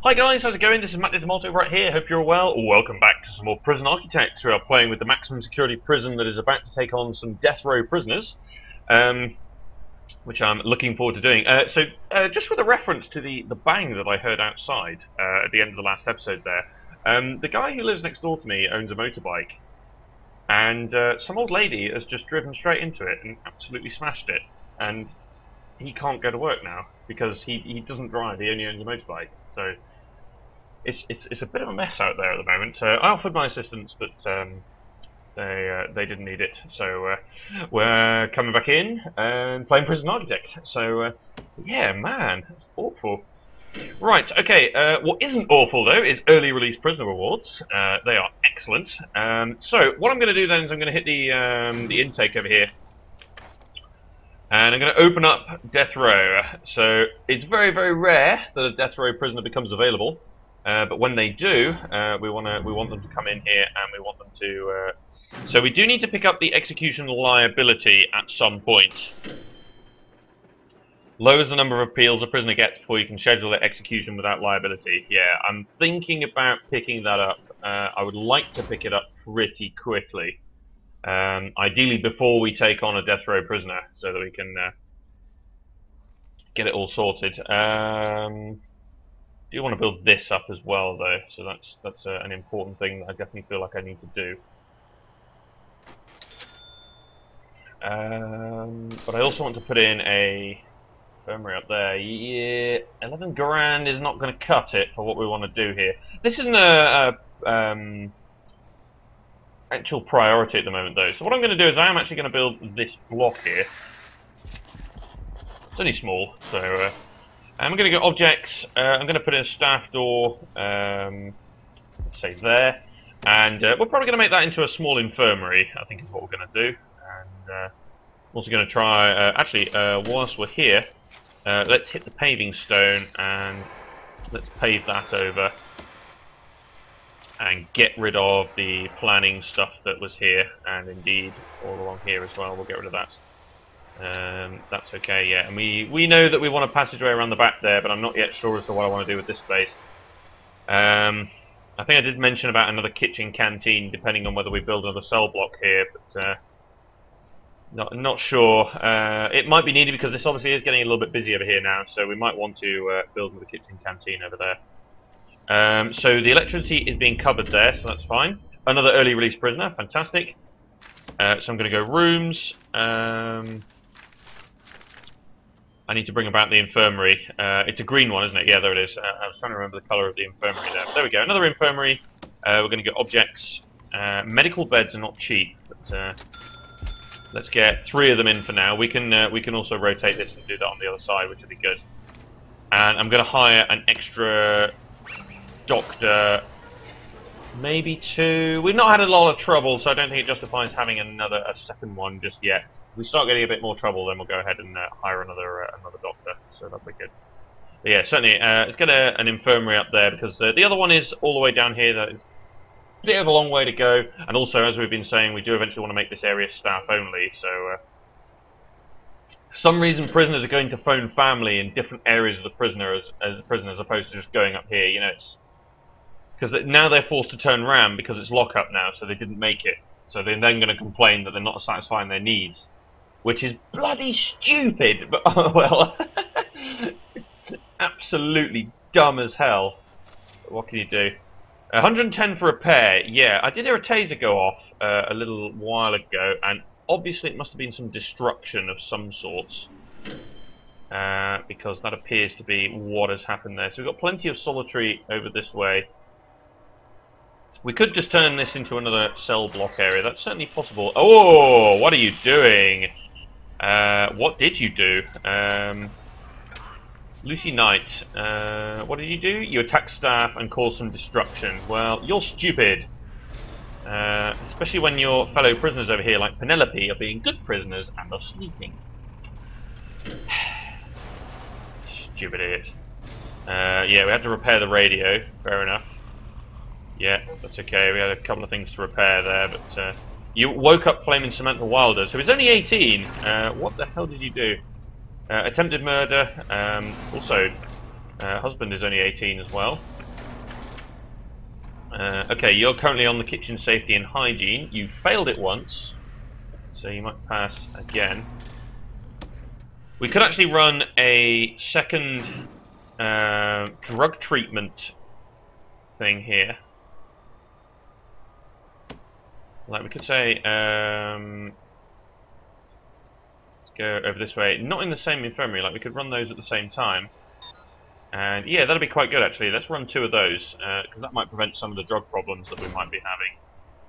Hi guys, how's it going? This is Matt Tomato right here. Hope you're well. Welcome back to some more Prison Architect. We are playing with the maximum security prison that is about to take on some death row prisoners, which I'm looking forward to doing. Just with a reference to the bang that I heard outside at the end of the last episode there, the guy who lives next door to me owns a motorbike, and some old lady has just driven straight into it and absolutely smashed it, and he can't go to work now because he doesn't drive. He only owns a motorbike, so it's a bit of a mess out there at the moment. I offered my assistance, but they didn't need it. So we're coming back in and playing Prison Architect. So yeah, man, it's awful. Right, okay. What isn't awful though is early release prisoner rewards. They are excellent. So what I'm going to do then is I'm going to hit the intake over here. And I'm going to open up death row. So it's very, very rare that a death row prisoner becomes available, but when they do, we want them to come in here, and we want them to. So we do need to pick up the execution liability at some point. Lowers the number of appeals a prisoner gets before you can schedule their execution without liability. Yeah, I'm thinking about picking that up. I would like to pick it up pretty quickly. Ideally before we take on a death row prisoner, so that we can get it all sorted. Do want to build this up as well, though, so that's an important thing that I definitely feel like I need to do. But I also want to put in a infirmary up there. Yeah, 11 grand is not going to cut it for what we want to do here. This isn't a actual priority at the moment, though. So what I'm going to do is I am actually going to build this block here. It's only small, so I'm going to go objects. I'm going to put in a staff door, let's say there, and we're probably going to make that into a small infirmary, I think is what we're going to do. And I'm also going to try, whilst we're here, let's hit the paving stone and let's pave that over. And get rid of the planning stuff that was here, and indeed all along here as well. We'll get rid of that. That's okay, yeah. And we know that we want a passageway around the back there, but I'm not yet sure as to what I want to do with this space. I think I did mention about another kitchen canteen, depending on whether we build another cell block here, but not sure. It might be needed because this obviously is getting a little bit busy over here now, so we might want to build another kitchen canteen over there. So the electricity is being covered there, so that's fine. Another early release prisoner, fantastic. So I'm going to go rooms. I need to bring about the infirmary. It's a green one, isn't it? Yeah, there it is. I was trying to remember the colour of the infirmary there. There we go, another infirmary. We're going to go objects. Medical beds are not cheap, but let's get 3 of them in for now. We can also rotate this and do that on the other side, which would be good. And I'm going to hire an extra doctor, maybe 2. We've not had a lot of trouble, so I don't think it justifies having a second one just yet. If we start getting a bit more trouble, then we'll go ahead and hire another doctor, so that'll be good. But yeah, certainly, let's get an infirmary up there, because the other one is all the way down here. That is a bit of a long way to go, and also, as we've been saying, we do eventually want to make this area staff only, so for some reason prisoners are going to phone family in different areas of the prisoner as opposed to just going up here. You know, it's because now they're forced to turn around because it's lockup now, so they didn't make it. So they're then going to complain that they're not satisfying their needs, which is bloody stupid. But oh, well, it's absolutely dumb as hell. But what can you do? 110 for repair. Yeah, I did hear a taser go off a little while ago, and obviously it must have been some destruction of some sorts. Because that appears to be what has happened there. So we've got plenty of solitary over this way. We could just turn this into another cell block area. That's certainly possible. Oh, what are you doing? What did you do? Lucy Knight. What did you do? You attack staff and cause some destruction. Well, you're stupid. Especially when your fellow prisoners over here, like Penelope, are being good prisoners and are sleeping. Stupid idiot. Yeah, we had to repair the radio. Fair enough. Yeah, that's okay. We had a couple of things to repair there, but you woke up Flaming Samantha Wilder, so he's only 18. What the hell did you do? Attempted murder. Also, Husband is only 18 as well. Okay, you're currently on the kitchen safety and hygiene. You failed it once, so you might pass again. We could actually run a second drug treatment thing here. Like we could say, let's go over this way. Not in the same infirmary. Like we could run those at the same time. And yeah, that'd be quite good actually. Let's run 2 of those because that might prevent some of the drug problems that we might be having.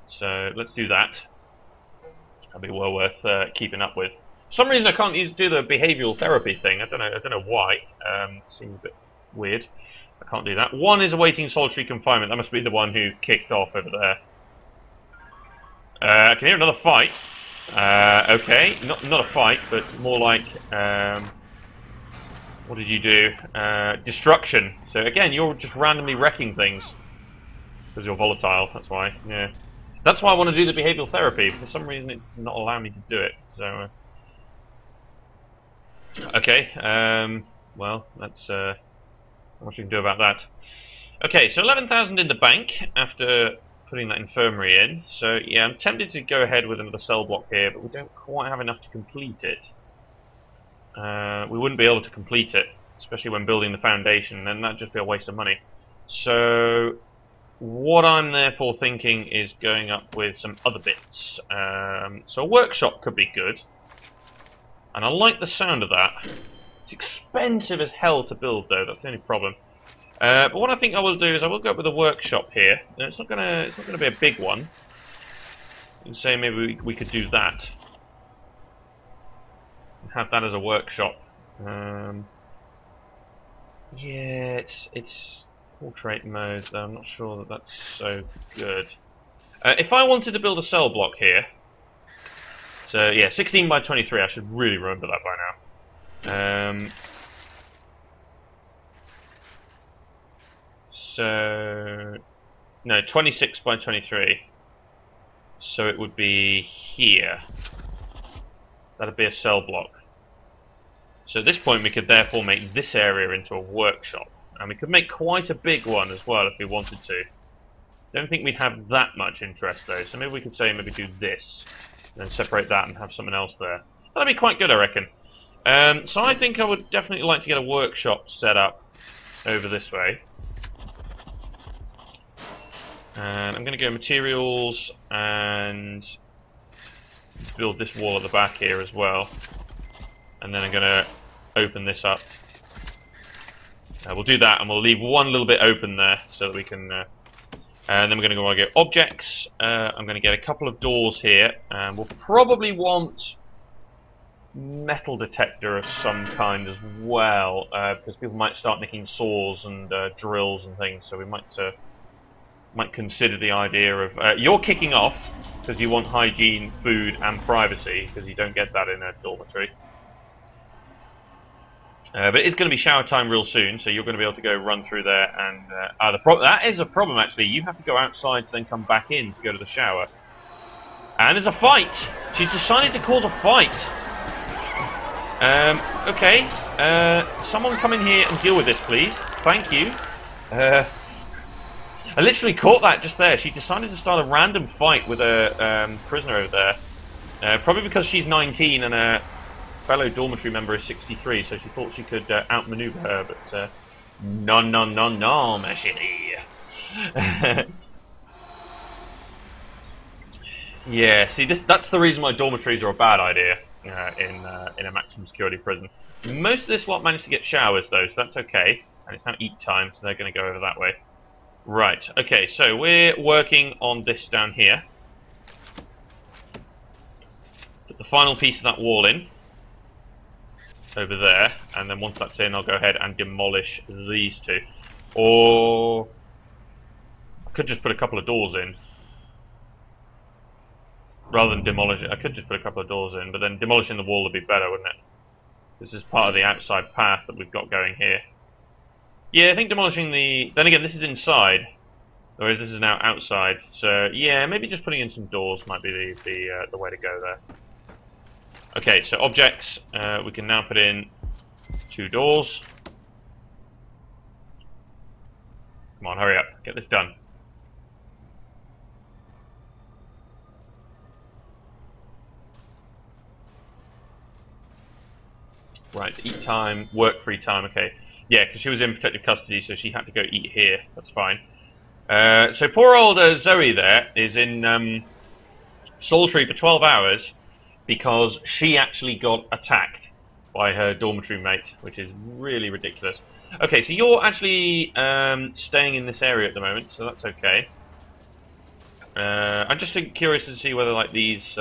So let's do that. That'd be well worth keeping up with. For some reason I can't do the behavioural therapy thing. I don't know why. It seems a bit weird. I can't do that. 1 is awaiting solitary confinement. That must be the one who kicked off over there. I can hear another fight. Okay, not a fight, but more like what did you do? Destruction. So again, you're just randomly wrecking things because you're volatile. That's why. Yeah, that's why I want to do the behavioural therapy. For some reason, it's not allowing me to do it. So okay. Well, that's not much you can do about that. Okay, so 11,000 in the bank after putting that infirmary in. So yeah, I'm tempted to go ahead with another cell block here, but we don't quite have enough to complete it. We wouldn't be able to complete it, especially when building the foundation, and that'd just be a waste of money. So what I'm therefore thinking is going up with some other bits. So a workshop could be good, and I like the sound of that. It's expensive as hell to build though, that's the only problem. But what I think I will do is I will go up with a workshop here. Now, it's not gonna be a big one. You can say maybe we could do that. Have that as a workshop. Yeah, it's portrait mode, though I'm not sure that that's so good. If I wanted to build a cell block here, so yeah, 16 by 23, I should really remember that by now. So no, 26 by 23. So it would be here. That'd be a cell block. So at this point we could therefore make this area into a workshop. And we could make quite a big one as well if we wanted to. Don't think we'd have that much interest though, so maybe we could say maybe do this. And then separate that and have something else there. That'd be quite good, I reckon. So I think I would definitely like to get a workshop set up over this way. And I'm going to go materials and build this wall at the back here as well. And then I'm going to open this up. We'll do that, and we'll leave one little bit open there so that we can... and then we're going to go and get objects. I'm going to get a couple of doors here, and we'll probably want metal detector of some kind as well, because people might start nicking saws and drills and things, so we might consider the idea of... you're kicking off because you want hygiene, food and privacy, because you don't get that in a dormitory. But it's going to be shower time real soon, so you're going to be able to go run through there. And that is a problem, actually. You have to go outside to then come back in to go to the shower. And there's a fight. She's decided to cause a fight. Okay. Someone come in here and deal with this, please. Thank you. I literally caught that just there. She decided to start a random fight with a prisoner over there. Probably because she's 19 and a fellow dormitory member is 63, so she thought she could outmaneuver her, but no, ma chérie. Yeah, see, that's the reason why dormitories are a bad idea in a maximum security prison. Most of this lot managed to get showers, though, so that's okay. And it's now eat time, so they're going to go over that way. Right, okay, so we're working on this down here. Put the final piece of that wall in. Over there, and then once that's in, I'll go ahead and demolish these two. Or I could just put a couple of doors in. Rather than demolish it, I could just put a couple of doors in, but then demolishing the wall would be better, wouldn't it? This is part of the outside path that we've got going here. Yeah, I think demolishing the... Then again, this is inside, whereas this is now outside. So, yeah, maybe just putting in some doors might be the way to go there. Okay, so objects, we can now put in 2 doors. Come on, hurry up. Get this done. Right, eat time, work free time, okay. Yeah, because she was in protective custody, so she had to go eat here. That's fine. So poor old Zoe there is in solitary for 12 hours because she actually got attacked by her dormitory mate, which is really ridiculous. Okay, so you're actually staying in this area at the moment, so that's okay. I'm just curious to see whether like these,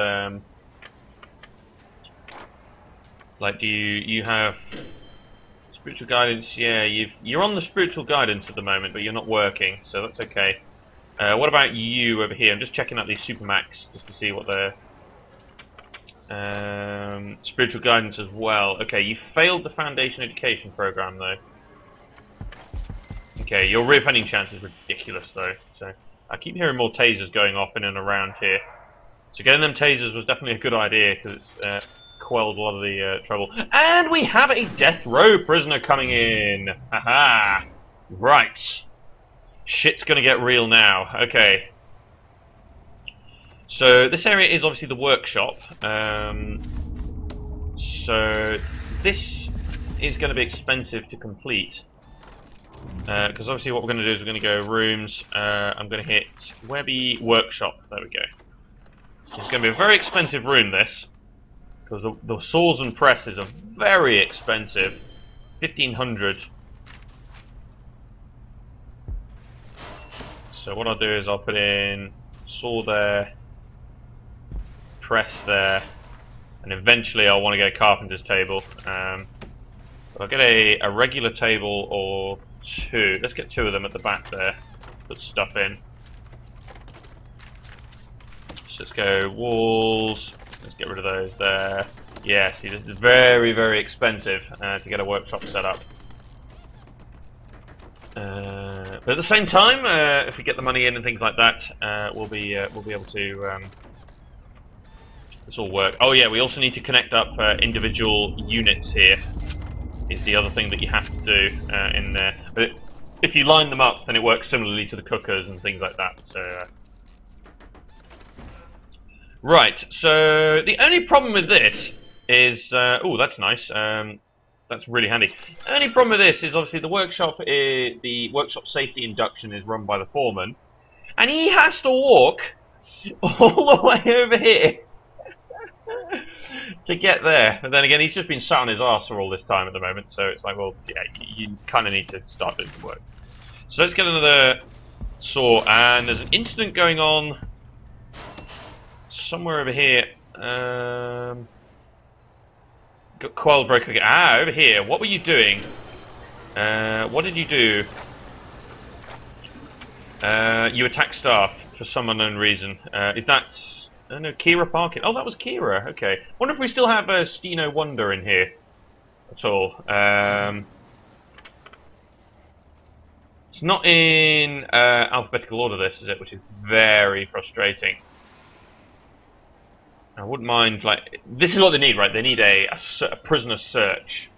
like do you have spiritual guidance? Yeah, you're on the spiritual guidance at the moment, but you're not working, so that's okay. What about you over here? I'm just checking out these Supermax just to see what they're... spiritual guidance as well. Okay, you failed the foundation education program though. Okay, your reoffending chance is ridiculous though. So I keep hearing more tasers going off in and around here. So getting them tasers was definitely a good idea because it's quelled a lot of the trouble. And we have a death row prisoner coming in. Aha! Right. Shit's gonna get real now. Okay. So this area is obviously the workshop. So this is going to be expensive to complete. Because obviously what we're going to do is we're going to go rooms. I'm going to hit Webby Workshop. There we go. It's going to be a very expensive room, this. Because the saws and presses are very expensive. 1,500. So what I'll do is I'll put in saw there, press there, and eventually I'll want to get a carpenter's table. I'll get a regular table or two. Let's get two of them at the back there. Put stuff in. So let's go walls. Let's get rid of those there. Yeah, see, this is very, very expensive to get a workshop set up. But at the same time, if we get the money in and things like that, we'll be able to. This will work. Oh yeah, we also need to connect up individual units here. Is the other thing that you have to do in there. But if you line them up, then it works similarly to the cookers and things like that. So. Right. So the only problem with this is, oh, that's nice. That's really handy. The only problem with this is obviously the workshop safety induction is run by the foreman, and he has to walk all the way over here to get there. And then again, he's just been sat on his arse for all this time at the moment, so it's like, well, yeah, you kind of need to start doing some work. So let's get another saw, and there's an incident going on somewhere over here. Got quelled very quickly. Ah, over here. What were you doing? What did you do? You attacked staff for some unknown reason. Is that... I don't know, Kira Parkin. Oh, that was Kira. Okay. Wonder if we still have Steno Wonder in here at all. It's not in alphabetical order, this, is it? Which is very frustrating. I wouldn't mind, like, this is what they need, right? They need a prisoner search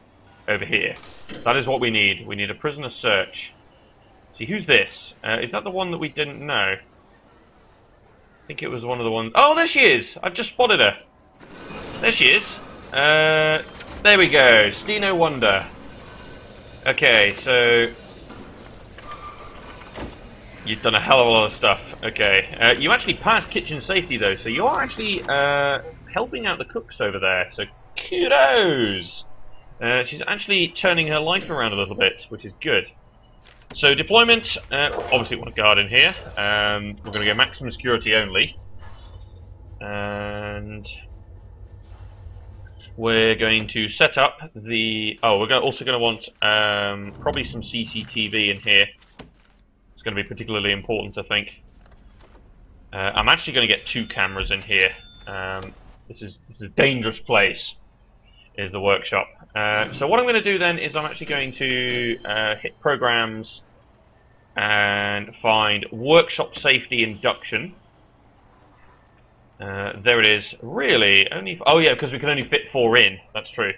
over here. That is what we need. We need a prisoner search. See, who's this? Is that the one that we didn't know? I think it was one of the ones... Oh, there she is! I've just spotted her. There she is. There we go. Steno Wonder. Okay, so... You've done a hell of a lot of stuff. Okay. You actually passed kitchen safety, though, so you're actually helping out the cooks over there. So, kudos! She's actually turning her life around a little bit, which is good. So, deployment. Obviously, we want a guard in here. We're going to go maximum security only. And... we're going to set up the... Oh, we're also going to want probably some CCTV in here. It's going to be particularly important, I think. I'm actually going to get 2 cameras in here. This is a dangerous place, is the workshop. So what I'm going to do then is I'm actually going to hit programs and find workshop safety induction. There it is. Really, only... Oh yeah, because we can only fit 4 in. That's true.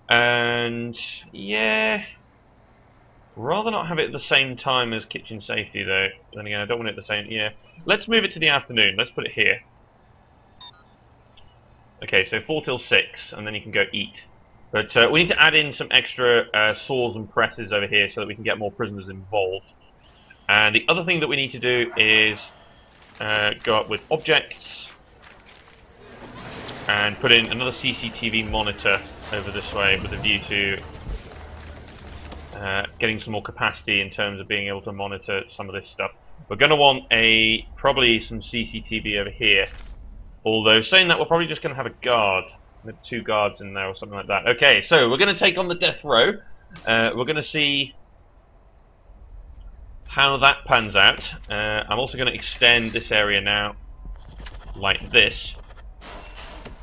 And yeah... Rather not have it at the same time as kitchen safety, though. Then again, I don't want it at the same... Yeah. Let's move it to the afternoon. Let's put it here. Okay, so 4 till 6, and then you can go eat. But we need to add in some extra saws and presses over here so that we can get more prisoners involved. And the other thing that we need to do is go up with objects and put in another CCTV monitor over this way with a view to getting some more capacity in terms of being able to monitor some of this stuff. We're going to want probably some CCTV over here. Although, saying that, we're probably just going to have a guard. With 2 guards in there or something like that. Okay, so we're going to take on the death row. We're going to see how that pans out. I'm also going to extend this area now like this.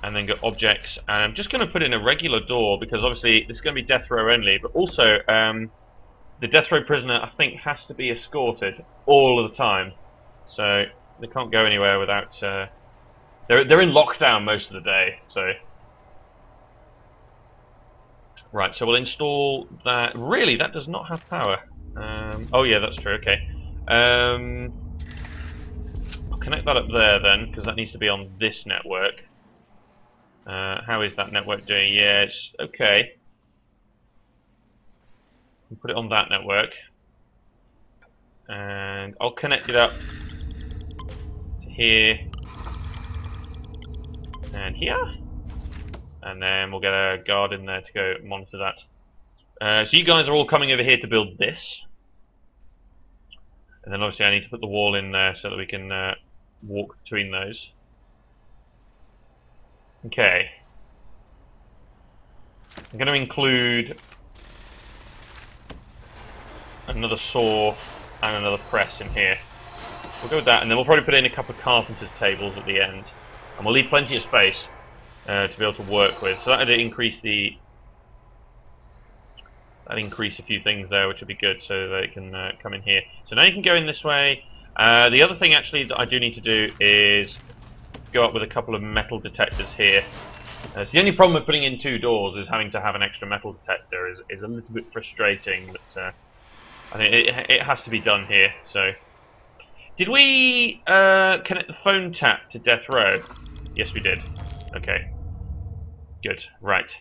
And then go objects. And I'm just going to put in a regular door because obviously this is going to be death row only. But also, the death row prisoner, I think, has to be escorted all of the time. So they can't go anywhere without... They're in lockdown most of the day, so... Right, so we'll install that. Really, that does not have power. Oh yeah, that's true, okay. I'll connect that up there then, because that needs to be on this network. How is that network doing? Yeah, it's okay. We'll put it on that network. And I'll connect it up to here. And here. And then we'll get a guard in there to go monitor that. So you guys are all coming over here to build this. And then obviously I need to put the wall in there so that we can walk between those. Okay. I'm going to include another saw and another press in here. We'll go with that, and then we'll probably put in a couple of carpenter's tables at the end. And we'll leave plenty of space to be able to work with. So that'll increase the... That'll increase a few things there, which will be good, so they can come in here. So now you can go in this way. The other thing, actually, that I do need to do is go up with a couple of metal detectors here. So the only problem with putting in 2 doors is having to have an extra metal detector is a little bit frustrating, but I think it has to be done here. So, did we connect the phone tap to death row? Yes, we did. Okay, good. Right.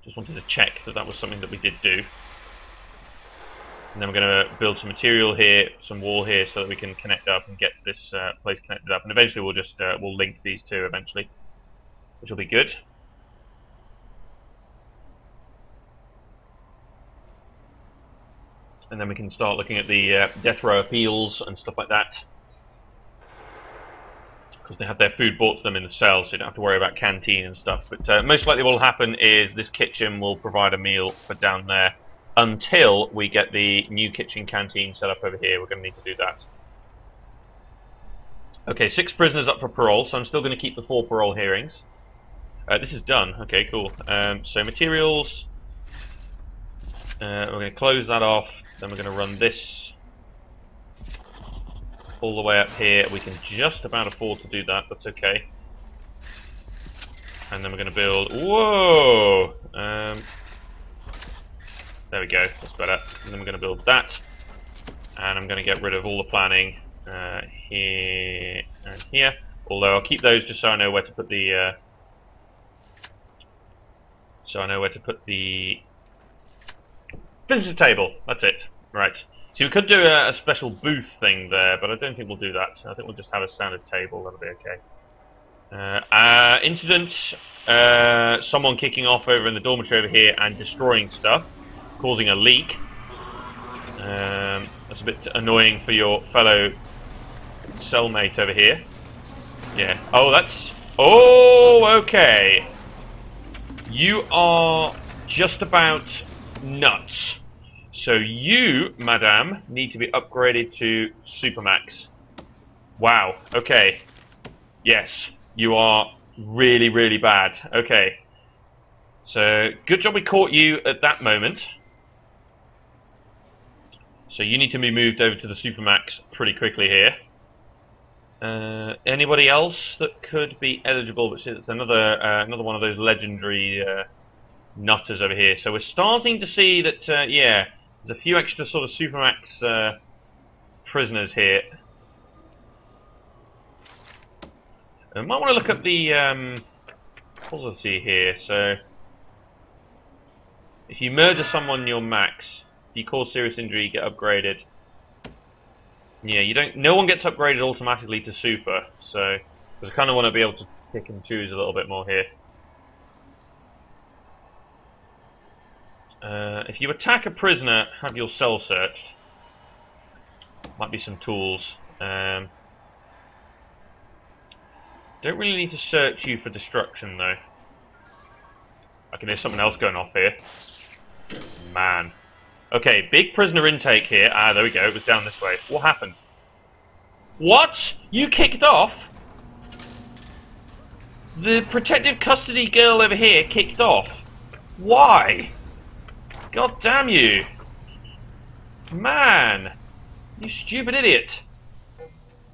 Just wanted to check that that was something that we did do. And then we're going to build some material here, some wall here, so that we can connect up and get this place connected up. And eventually we'll just we'll link these two eventually, which will be good. And then we can start looking at the death row appeals and stuff like that. Because they have their food brought to them in the cell, so you don't have to worry about canteen and stuff. But most likely what will happen is this kitchen will provide a meal for down there until we get the new kitchen canteen set up over here. We're going to need to do that. Okay, 6 prisoners up for parole, so I'm still going to keep the 4 parole hearings. This is done. Okay, cool. So materials. We're going to close that off. Then we're going to run this all the way up here. We can just about afford to do that. That's okay. And then we're going to build... Whoa! There we go. That's better. And then we're going to build that. And I'm going to get rid of all the planning here and here. Although I'll keep those just so I know where to put the... visitor table. That's it. Right. So we could do a special booth thing there, but I don't think we'll do that. I think we'll just have a standard table. That'll be okay. Incident. Someone kicking off over in the dormitory over here and destroying stuff, causing a leak. That's a bit annoying for your fellow cellmate over here. Yeah. Oh, that's... Oh, okay. You are just about nuts. So you, madame, need to be upgraded to Supermax. Wow. Okay. Yes. You are really, really bad. Okay. So, good job we caught you at that moment. So you need to be moved over to the Supermax pretty quickly here. Anybody else that could be eligible? But it's another one of those legendary nutters over here. So we're starting to see that, yeah, there's a few extra sort of Supermax prisoners here. I might want to look at the policy here. So, if you murder someone, you're max. If you cause serious injury, you get upgraded. Yeah, you don't. No one gets upgraded automatically to super. So, because I kind of want to be able to pick and choose a little bit more here. If you attack a prisoner, have your cell searched. Might be some tools. Don't really need to search you for destruction, though. Okay, there's something else going off here. Man. Okay, big prisoner intake here. Ah, there we go. It was down this way. What happened? What? You kicked off? The protective custody girl over here kicked off. Why? God damn you. Man. You stupid idiot.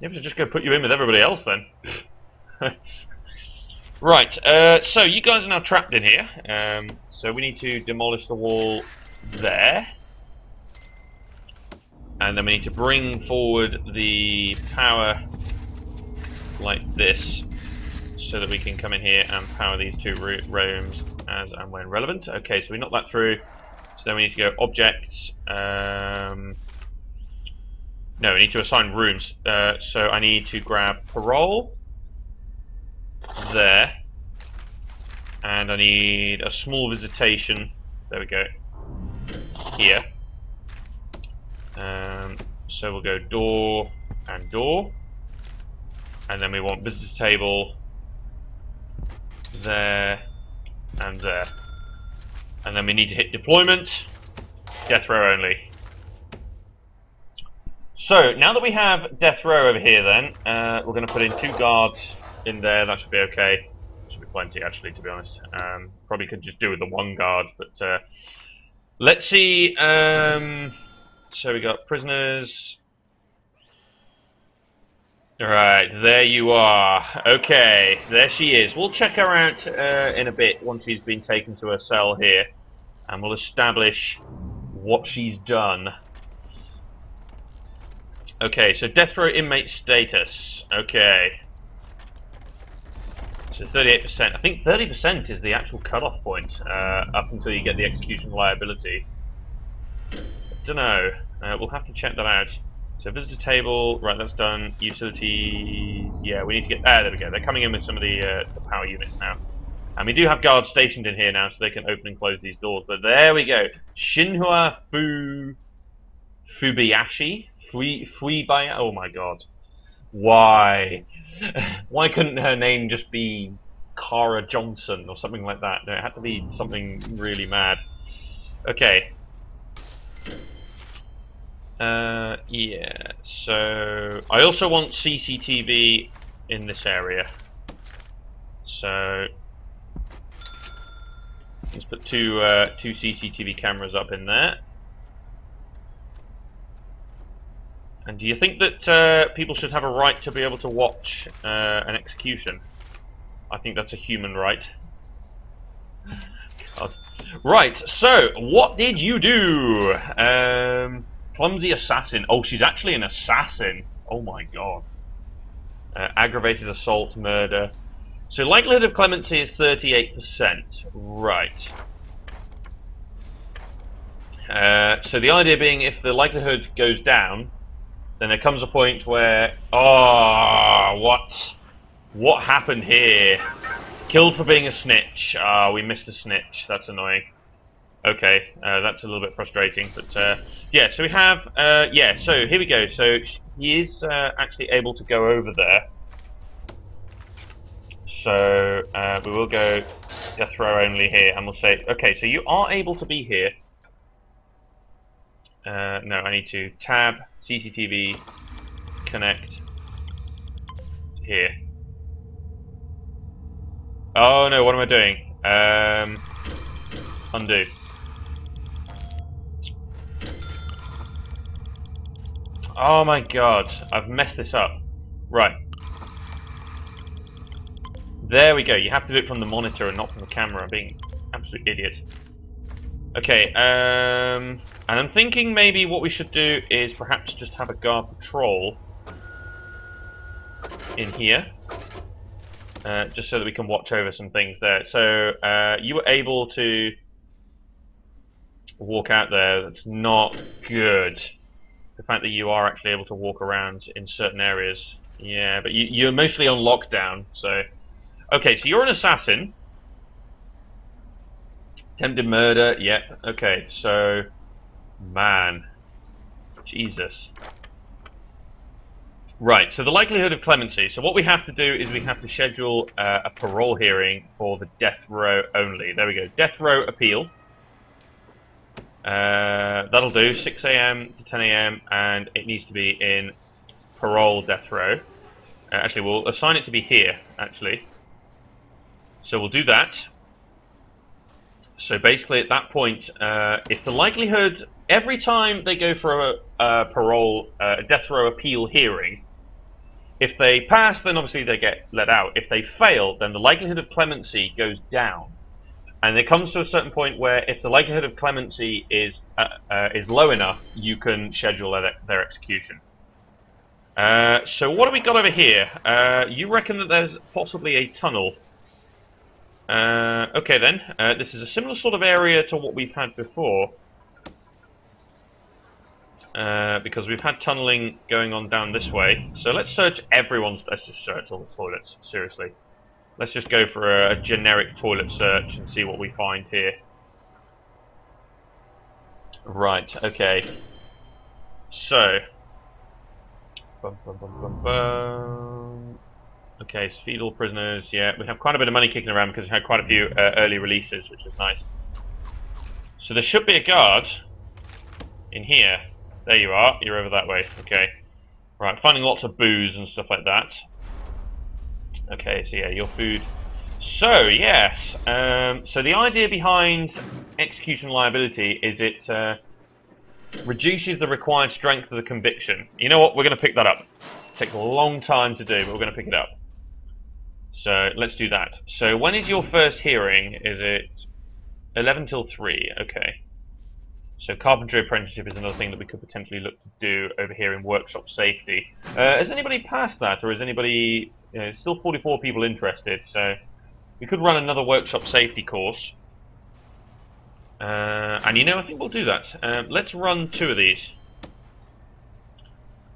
You have to just go put you in with everybody else, then. Right, so you guys are now trapped in here. So we need to demolish the wall there. And then we need to bring forward the power like this, so that we can come in here and power these two rooms as and when relevant. Okay, so we knocked that through. So then we need to go objects. No, we need to assign rooms. So I need to grab parole. There. And I need a small visitation. There we go. Here. So we'll go door and door. And then we want visitor table there and there. And then we need to hit deployment. Death row only. So now that we have death row over here, then we're going to put in 2 guards in there. That should be okay. Should be plenty, actually, to be honest. Probably could just do with the 1 guard, but let's see. So we got prisoners. Right, there you are. Okay, there she is. We'll check her out in a bit once she's been taken to her cell here, and we'll establish what she's done. Okay, so death row inmate status. Okay. So 38%. I think 30% is the actual cutoff point up until you get the execution liability. Don't know. We'll have to check that out. So visitor table, right, that's done. Utilities, yeah, we need to get. There we go. They're coming in with some of the power units now, and we do have guards stationed in here now, so they can open and close these doors. But there we go. Shinhua Fubayashi. Oh my god. Why? Why couldn't her name just be Kara Johnson or something like that? No, it had to be something really mad. Okay. Yeah, so I also want CCTV in this area. So let's put two CCTV cameras up in there. And do you think that people should have a right to be able to watch an execution? I think that's a human right. God. Right, so what did you do? Clumsy assassin. Oh, she's actually an assassin. Oh my god. Aggravated assault, murder. So likelihood of clemency is 38%. Right. So the idea being, if the likelihood goes down, then there comes a point where, oh, what happened here? Killed for being a snitch. Ah, we missed a snitch. That's annoying. Okay, that's a little bit frustrating, but yeah. So we have, yeah. So here we go. So he is actually able to go over there. So we will go death row only here, and we'll say, okay. So you are able to be here. No, I need to tab CCTV, connect here. Oh no, what am I doing? Undo. Oh my god, I've messed this up. Right. There we go. You have to do it from the monitor and not from the camera. I'm being absolute idiot. Okay, and I'm thinking maybe what we should do is perhaps just have a guard patrol in here. Just so that we can watch over some things there. So, you were able to walk out there. That's not good. The fact that you are actually able to walk around in certain areas. Yeah, but you're mostly on lockdown, so... Okay, so you're an assassin. Attempted murder, yep. Okay, so... Man. Jesus. Right, so the likelihood of clemency. So what we have to do is we have to schedule a parole hearing for the death row only. There we go. Death row appeal. That'll do. 6 AM to 10 AM, and it needs to be in parole death row. Actually, we'll assign it to be here, actually. So we'll do that. So basically at that point, if the likelihood, every time they go for a parole, death row appeal hearing, if they pass, then obviously they get let out. If they fail, then the likelihood of clemency goes down. And it comes to a certain point where if the likelihood of clemency is low enough, you can schedule their execution. So what have we got over here? You reckon that there's possibly a tunnel. Okay then, this is a similar sort of area to what we've had before. Because we've had tunneling going on down this way. So let's search everyone's... Let's just search all the toilets, seriously. Let's just go for a generic toilet search and see what we find here. Right, okay. So... Bum, bum, bum, bum, bum. Okay, so feed all prisoners, yeah. We have quite a bit of money kicking around because we had quite a few early releases, which is nice. So there should be a guard in here. There you are, you're over that way, okay. Right, finding lots of booze and stuff like that. Okay, so yeah, your food. So, yes, so the idea behind execution liability is it reduces the required strength of the conviction. You know what, we're going to pick that up. Takes a long time to do, but we're going to pick it up. So, let's do that. So, when is your first hearing? Is it 11 till 3? Okay. So, carpentry apprenticeship is another thing that we could potentially look to do over here in workshop safety. Has anybody passed that, or is anybody... still 44 people interested, so we could run another workshop safety course. And you know, I think we'll do that. Let's run 2 of these.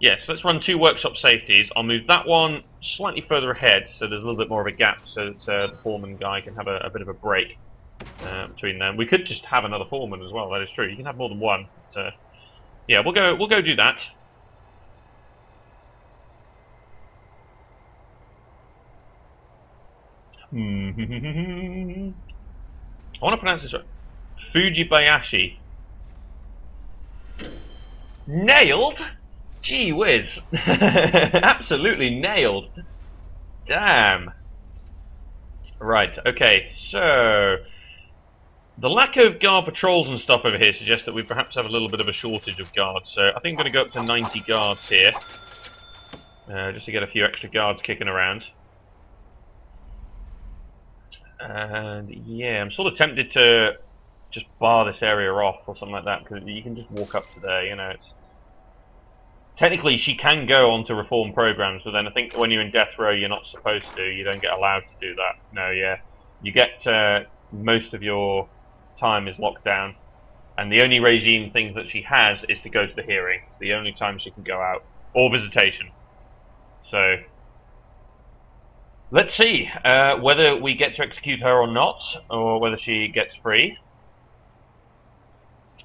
Yes, let's run 2 workshop safeties. I'll move that one slightly further ahead, so there's a little bit more of a gap, so that the foreman guy can have a bit of a break between them. We could just have another foreman as well. That is true. You can have more than one. But, yeah, we'll go do that. I want to pronounce this right. Fujibayashi. Nailed? Gee whiz. Absolutely nailed. Damn. Right, okay, so... The lack of guard patrols and stuff over here suggests that we perhaps have a little bit of a shortage of guards. So I think I'm going to go up to 90 guards here. Just to get a few extra guards kicking around. And yeah, I'm sort of tempted to just bar this area off or something like that, because you can just walk up to there, you know, it's... Technically, she can go onto reform programs, but then I think when you're in death row, you're not supposed to. You don't get allowed to do that. No, yeah. You get most of your time is locked down, and the only regime thing that she has is to go to the hearing. It's the only time she can go out, or visitation. So, let's see whether we get to execute her or not, or whether she gets free.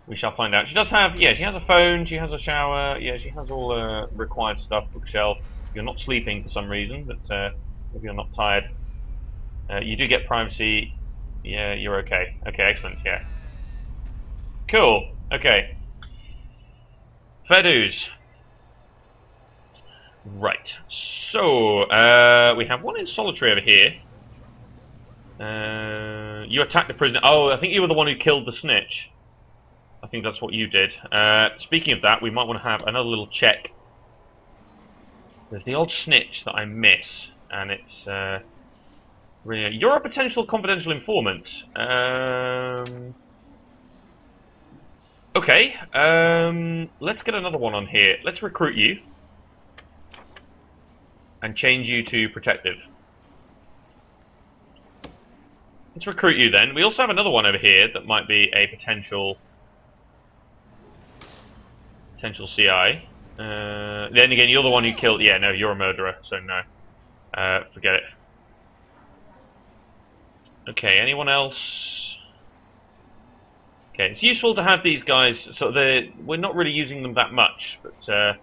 We shall find out. She does have, yeah, she has a phone, she has a shower, yeah, she has all required stuff, bookshelf. You're not sleeping for some reason, but if you're not tired. You do get privacy. Yeah, you're okay. Okay, excellent, yeah. Cool, okay. Fair dues. Right, so, we have one in solitary over here. You attacked the prisoner. Oh, I think you were the one who killed the snitch. I think that's what you did. Speaking of that, we might want to have another little check. There's the old snitch that I miss, and it's You're a potential confidential informant. Okay, let's get another one on here. Let's recruit you. And change you to protective. Let's recruit you then. We also have another one over here that might be a potential CI. Then again, you're the one who killed... Yeah, no, you're a murderer, so no. Forget it. Okay, anyone else? Okay, it's useful to have these guys, so we're not really using them that much, but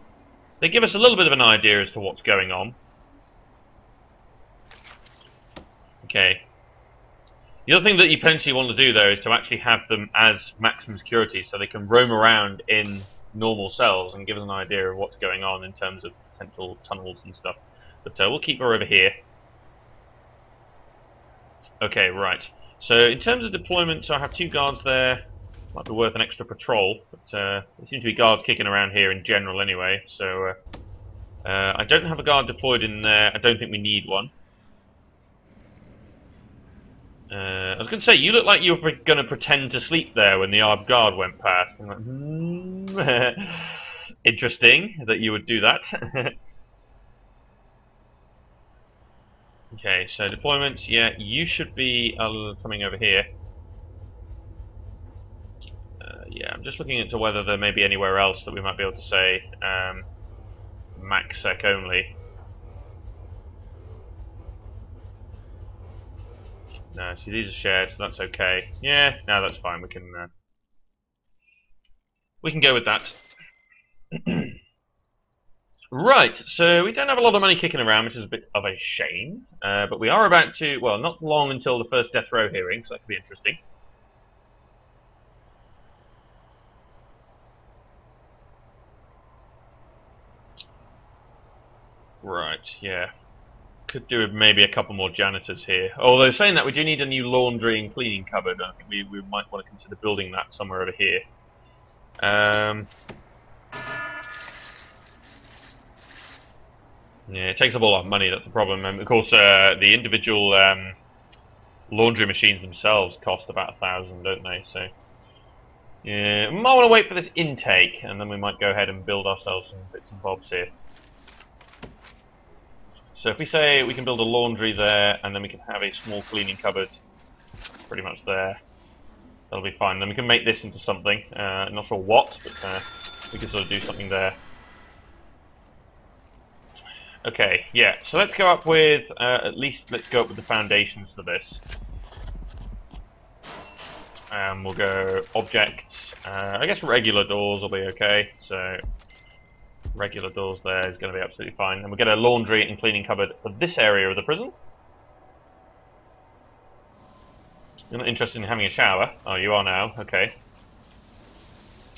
they give us a little bit of an idea as to what's going on. Okay. The other thing that you potentially want to do, though, is to actually have them as maximum security, so they can roam around in normal cells and give us an idea of what's going on in terms of potential tunnels and stuff. But we'll keep her over here. Okay, right. So in terms of deployment, so I have 2 guards there. Might be worth an extra patrol, but there seem to be guards kicking around here in general anyway. So I don't have a guard deployed in there. I don't think we need one. I was going to say, you look like you were going to pretend to sleep there when the armed guard went past. I'm like, interesting that you would do that. Okay, so deployments, yeah, you should be coming over here. Yeah, I'm just looking into whether there may be anywhere else that we might be able to say MACsec only. No, see, these are shared, so that's okay. Yeah, no, that's fine. We can go with that. Right, so we don't have a lot of money kicking around, which is a bit of a shame. But we are about to, well, not long until the first death row hearing, so that could be interesting. Right, yeah. Could do with maybe a couple more janitors here. Although saying that, we do need a new laundry and cleaning cupboard. I think we might want to consider building that somewhere over here. Yeah, it takes up a lot of money, that's the problem. And of course, the individual laundry machines themselves cost about 1,000, don't they? So, yeah, we might want to wait for this intake, and then we might go ahead and build ourselves some bits and bobs here. So if we say we can build a laundry there, and then we can have a small cleaning cupboard pretty much there, that'll be fine. Then we can make this into something. Not sure what, but we can sort of do something there. Okay, yeah, so let's go up with, at least let's go up with the foundations for this. And we'll go objects, I guess regular doors will be okay, so regular doors there is going to be absolutely fine. And we'll get a laundry and cleaning cupboard for this area of the prison. You're not interested in having a shower? Oh, you are now, okay.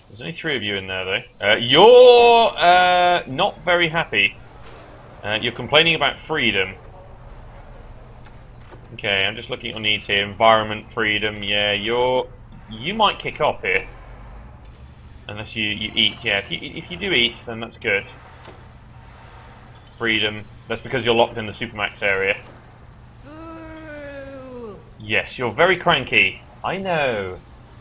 There's only 3 of you in there though. You're not very happy. You're complaining about freedom. Okay, I'm just looking at your needs here. Environment, freedom, yeah, you might kick off here. Unless you eat, yeah, if you do eat, then that's good. Freedom, that's because you're locked in the Supermax area. Yes, you're very cranky, I know.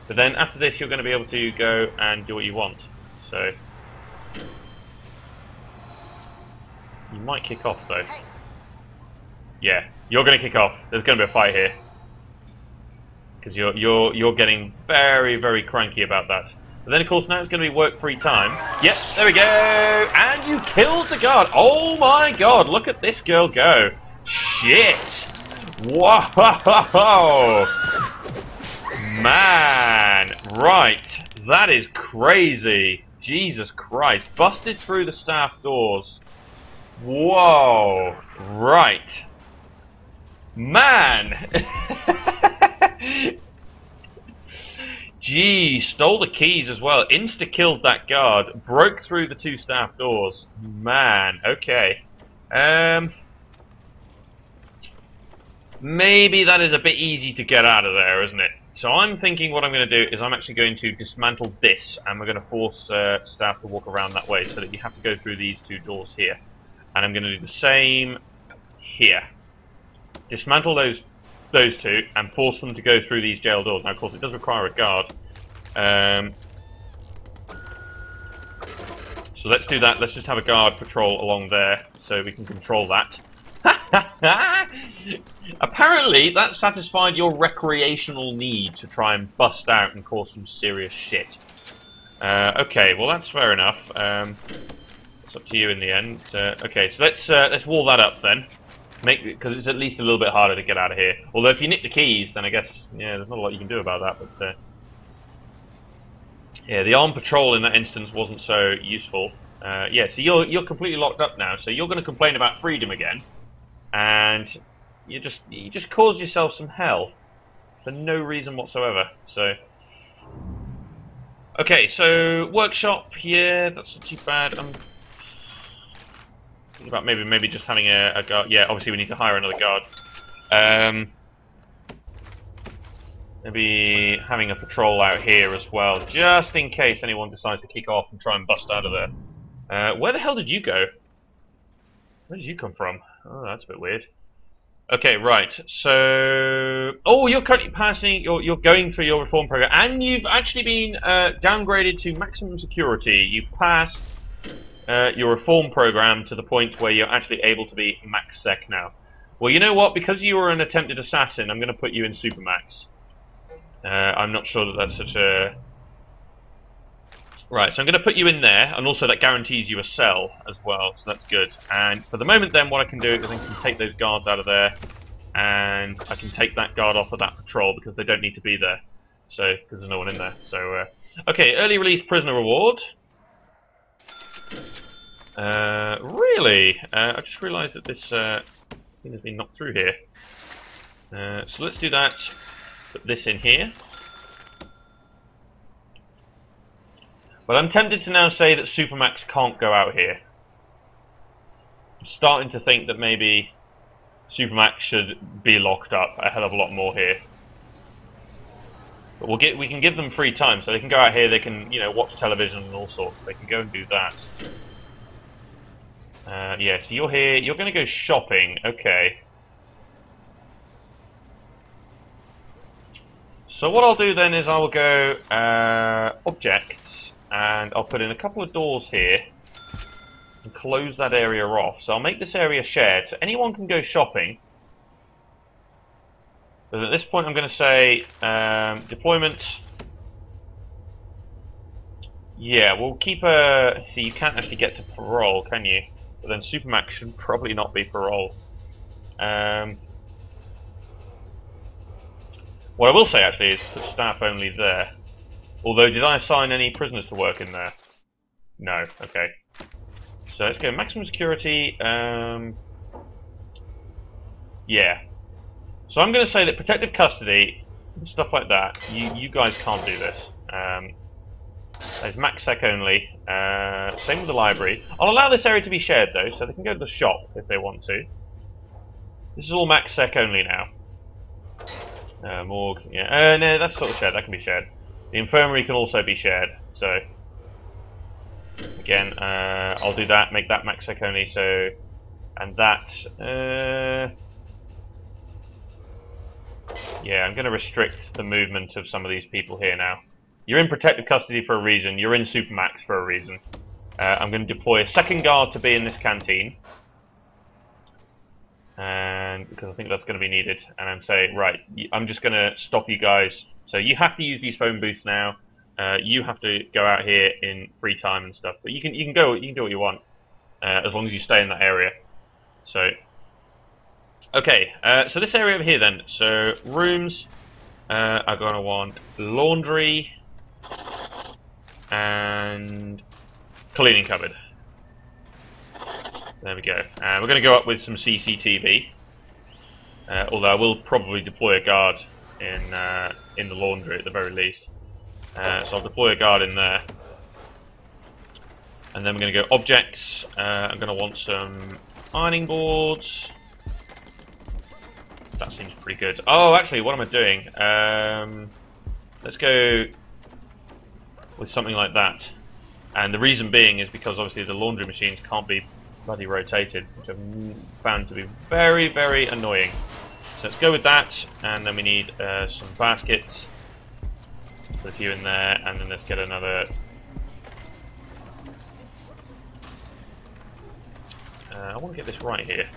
But then after this you're going to be able to go and do what you want. So you might kick off though. Yeah, you're going to kick off. There's going to be a fight here. Because you're getting very, very cranky about that. But then of course now it's going to be work-free time. Yep, there we go! And you killed the guard! Oh my god, look at this girl go! Shit! Whoa! Man! Right, that is crazy! Jesus Christ, busted through the staff doors. Whoa! Right. Man! Gee, stole the keys as well. Insta-killed that guard. Broke through the 2 staff doors. Man, okay. Maybe that is a bit easy to get out of there, isn't it? So I'm thinking what I'm going to do is I'm actually going to dismantle this, and we're going to force staff to walk around that way so that you have to go through these 2 doors here. And I'm going to do the same here. Dismantle those those two and force them to go through these jail doors. Now, of course, it does require a guard. So let's do that. Let's just have a guard patrol along there so we can control that. Apparently, that satisfied your recreational need to try and bust out and cause some serious shit. Okay, well that's fair enough. It's up to you in the end. Okay, so let's wall that up then. Because it's at least a little bit harder to get out of here. Although if you nick the keys, then I guess there's not a lot you can do about that. But yeah, the armed patrol in that instance wasn't so useful. Yeah, so you're completely locked up now. So you're going to complain about freedom again, and you just caused yourself some hell for no reason whatsoever. So okay, so workshop, yeah, that's not too bad. I'm thinking about maybe just having a guard. Yeah, obviously we need to hire another guard. Maybe having a patrol out here as well, just in case anyone decides to kick off and try and bust out of there. Where the hell did you go? Where did you come from? Oh, that's a bit weird. Okay, right. So, oh, you're currently passing. You're going through your reform program, and you've actually been downgraded to maximum security. You passed your reform program to the point where you're actually able to be max sec now. Well, you know what? Because you were an attempted assassin, I'm going to put you in supermax. I'm not sure that that's such a... Right, so I'm going to put you in there, and also that guarantees you a cell as well, so that's good. And for the moment then, what I can do is I can take those guards out of there, and I can take that guard off of that patrol, because they don't need to be there, so because there's no one in there. So, okay, early release prisoner reward. Really? I just realised that this thing has been knocked through here. So let's do that. Put this in here. But I'm tempted to now say that Supermax can't go out here. I'm starting to think that maybe Supermax should be locked up a hell of a lot more here. But we can give them free time, so they can go out here. They can watch television and all sorts. They can go and do that. Yeah, so you're here. You're going to go shopping. Okay. So what I'll do then is I will go objects, and I'll put in a couple of doors here and close that area off. So I'll make this area shared, so anyone can go shopping. But at this point I'm going to say deployment. Yeah, we'll keep a... See, you can't actually get to parole, can you? But then Supermax should probably not be parole. What I will say actually is put staff only there. Although, did I assign any prisoners to work in there? No, okay. So let's go maximum security. Yeah. So I'm going to say that protective custody and stuff like that, you guys can't do this. There's max sec only. Same with the library. I'll allow this area to be shared though, so they can go to the shop if they want to. This is all max sec only now. Morgue, yeah. No, that's sort of shared. That can be shared. The infirmary can also be shared. So again, I'll do that. Make that max sec only. So, and that. Yeah, I'm going to restrict the movement of some of these people here now. You're in protective custody for a reason. You're in supermax for a reason. I'm going to deploy a second guard to be in this canteen. And because I think that's going to be needed, and I'm saying, right, I'm just going to stop you guys. So you have to use these phone booths now. You have to go out here in free time and stuff. But you can do what you want, as long as you stay in that area. So, okay, so this area over here then. So rooms are going to want laundry and cleaning cupboard. There we go. We're going to go up with some CCTV. Although I will probably deploy a guard in the laundry at the very least. So I'll deploy a guard in there. And then we're going to go objects. I'm going to want some ironing boards. That seems pretty good. Oh, actually, what am I doing? Let's go with something like that. And the reason being is because obviously the laundry machines can't be bloody rotated, which I've found to be very, very annoying. So let's go with that, and then we need some baskets. Put a few in there, and then let's get another. I want to get this right here.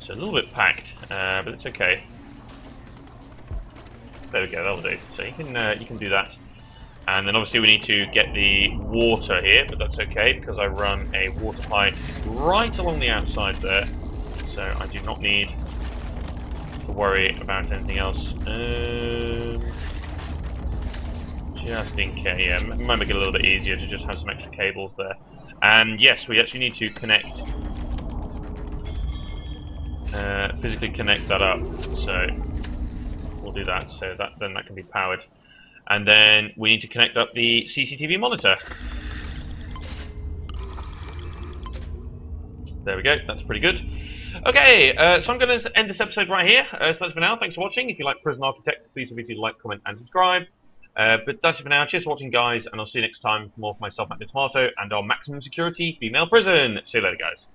So a little bit packed, but it's okay. There we go, that'll do. So you can do that, and then obviously we need to get the water here, but that's okay because I run a water pipe right along the outside there, so I do not need to worry about anything else. Just in case, yeah, it might make it a little bit easier to just have some extra cables there. And yes, we actually need to connect, physically connect that up. So we'll do that. So then that can be powered, and then we need to connect up the CCTV monitor. There we go. That's pretty good. Okay, so I'm going to end this episode right here. So that's for now. Thanks for watching. If you like Prison Architect, please feel free to like, comment, and subscribe. But that's it for now. Cheers for watching, guys, and I'll see you next time for more of myself, Matt the Tomato, and our maximum security female prison. See you later, guys.